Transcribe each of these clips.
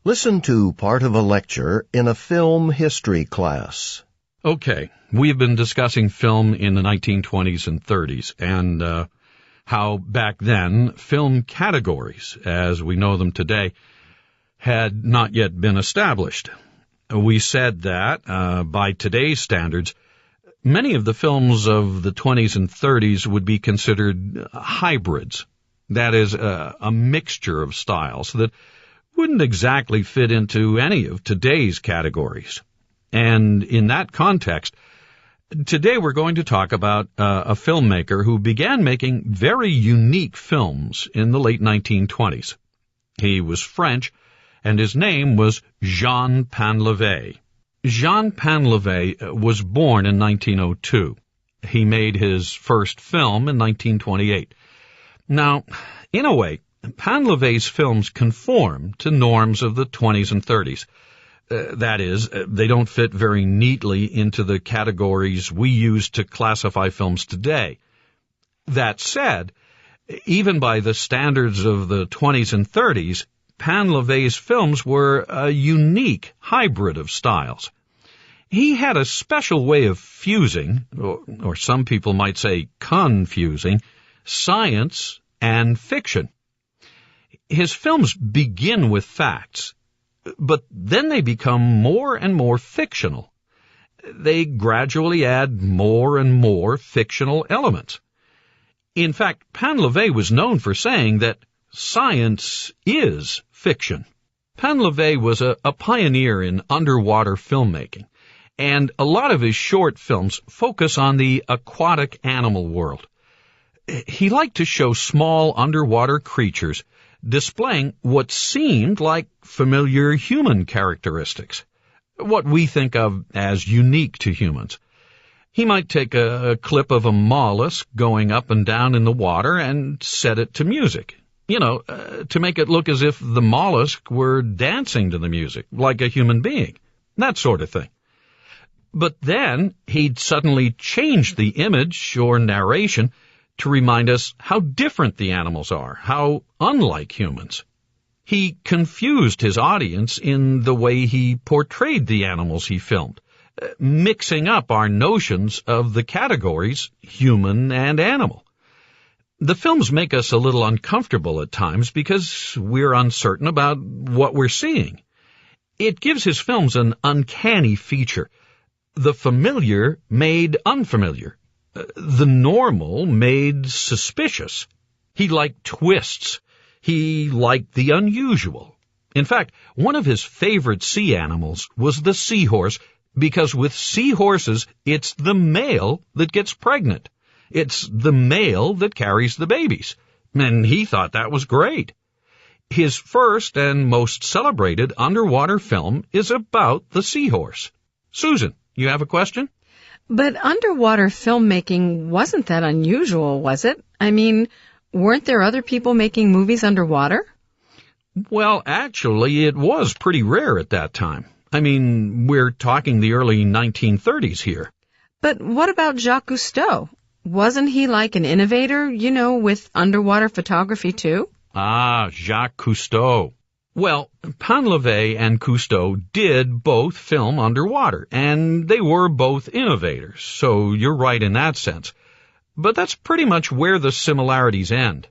Listen to part of a lecture in a film history class. Okay, we've been discussing film in the 1920s and 30s, and how back then film categories, as we know them today, had not yet been established. We said that, by today's standards, many of the films of the 20s and 30s would be considered hybrids. That is, a mixture of styles that wouldn't exactly fit into any of today's categories. And in that context, today we're going to talk about a filmmaker who began making very unique films in the late 1920s. He was French, and his name was Jean Painlevé. Jean Painlevé was born in 1902. He made his first film in 1928. Now, in a way, Painlevé's films conform to norms of the 20s and 30s. That is, they don't fit very neatly into the categories we use to classify films today. That said, even by the standards of the 20s and 30s, Painlevé's films were a unique hybrid of styles. He had a special way of fusing, or some people might say confusing, science and fiction. His films begin with facts, but then they become more and more fictional. They gradually add more and more fictional elements. In fact, Painlevé was known for saying that science is fiction. Painlevé was a pioneer in underwater filmmaking, and a lot of his short films focus on the aquatic animal world. He liked to show small underwater creatures displaying what seemed like familiar human characteristics, what we think of as unique to humans. He might take a clip of a mollusk going up and down in the water and set it to music, to make it look as if the mollusk were dancing to the music, like a human being, that sort of thing. But then he'd suddenly change the image or narration to remind us how different the animals are, how unlike humans. He confused his audience in the way he portrayed the animals he filmed, mixing up our notions of the categories human and animal. The films make us a little uncomfortable at times because we're uncertain about what we're seeing. It gives his films an uncanny feature. The familiar made unfamiliar. The normal made suspicious. He liked twists. He liked the unusual. In fact, one of his favorite sea animals was the seahorse, because with seahorses, it's the male that gets pregnant. It's the male that carries the babies. And he thought that was great. His first and most celebrated underwater film is about the seahorse. Susan, you have a question? But underwater filmmaking wasn't that unusual, was it? I mean, weren't there other people making movies underwater? Well, actually, it was pretty rare at that time. I mean, we're talking the early 1930s here. But what about Jacques Cousteau? Wasn't he like an innovator, with underwater photography too? Ah, Jacques Cousteau. Well, Painlevé and Cousteau did both film underwater, and they were both innovators, so you're right in that sense. But that's pretty much where the similarities end.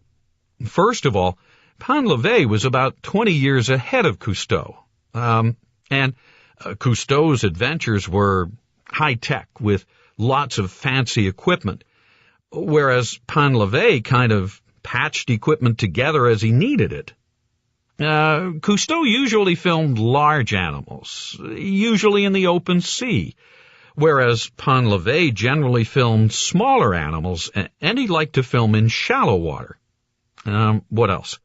First of all, Painlevé was about 20 years ahead of Cousteau, and Cousteau's adventures were high-tech with lots of fancy equipment, whereas Painlevé kind of patched equipment together as he needed it. Cousteau usually filmed large animals, usually in the open sea, whereas Painlevé generally filmed smaller animals, and he liked to film in shallow water. What else?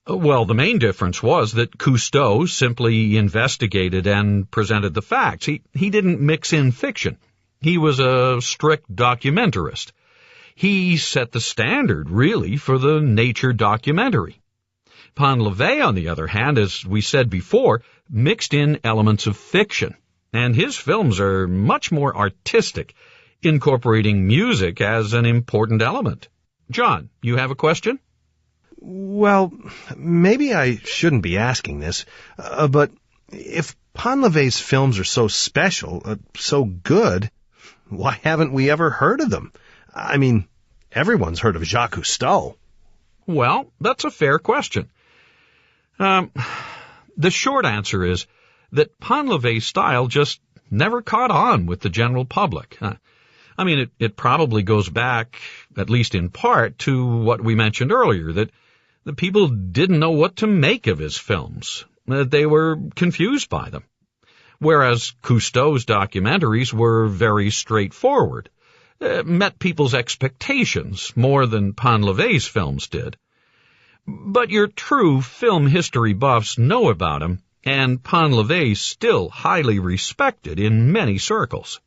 Well, the main difference was that Cousteau simply investigated and presented the facts. He didn't mix in fiction. He was a strict documentarist. He set the standard, really, for the nature documentary. Painlevé, on the other hand, as we said before, mixed in elements of fiction, and his films are much more artistic, incorporating music as an important element. John, you have a question? Well, maybe I shouldn't be asking this, but if Ponlevé's films are so special, so good, why haven't we ever heard of them? I mean, everyone's heard of Jacques Cousteau. Well, that's a fair question. The short answer is that Ponlevé's style just never caught on with the general public. I mean, it probably goes back, at least in part, to what we mentioned earlier, that the people didn't know what to make of his films. They were confused by them. Whereas Cousteau's documentaries were very straightforward, met people's expectations more than Ponlevé's films did. But your true film history buffs know about him, and Ponlevé's still highly respected in many circles.